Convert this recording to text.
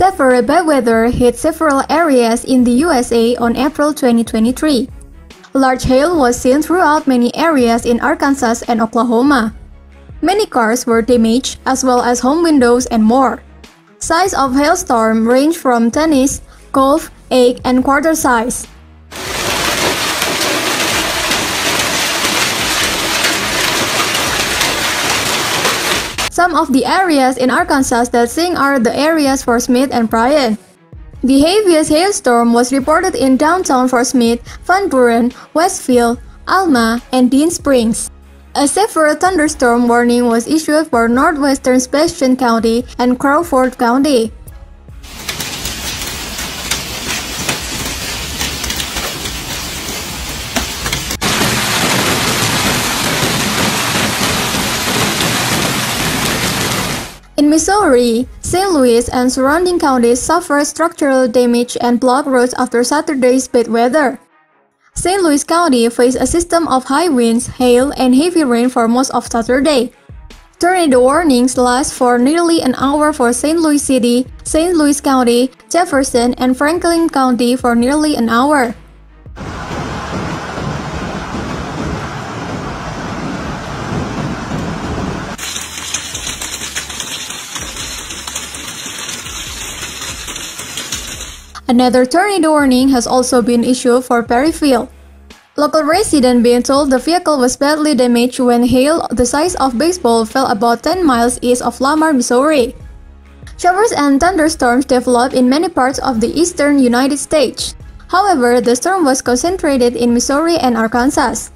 Severe bad weather hit several areas in the USA on April 2023. Large hail was seen throughout many areas in Arkansas and Oklahoma. Many cars were damaged, as well as home windows and more. Size of hailstorm range from tennis, golf, egg, and quarter size. Some of the areas in Arkansas that sink are the areas for Smith and Bryan. The heaviest hailstorm was reported in downtown Fort Smith, Van Buren, Westfield, Alma, and Dean Springs. A severe thunderstorm warning was issued for northwestern Jefferson County and Crawford County. In Missouri, St. Louis and surrounding counties suffered structural damage and blocked roads after Saturday's bad weather. St. Louis County faced a system of high winds, hail, and heavy rain for most of Saturday. Tornado warnings last for nearly an hour for St. Louis City, St. Louis County, Jefferson, and Franklin County for nearly an hour. Another tornado warning has also been issued for Perryville. Local residents being told the vehicle was badly damaged when hail the size of baseball fell about 10 miles east of Lamar, Missouri. Showers and thunderstorms developed in many parts of the eastern United States. However, the storm was concentrated in Missouri and Arkansas.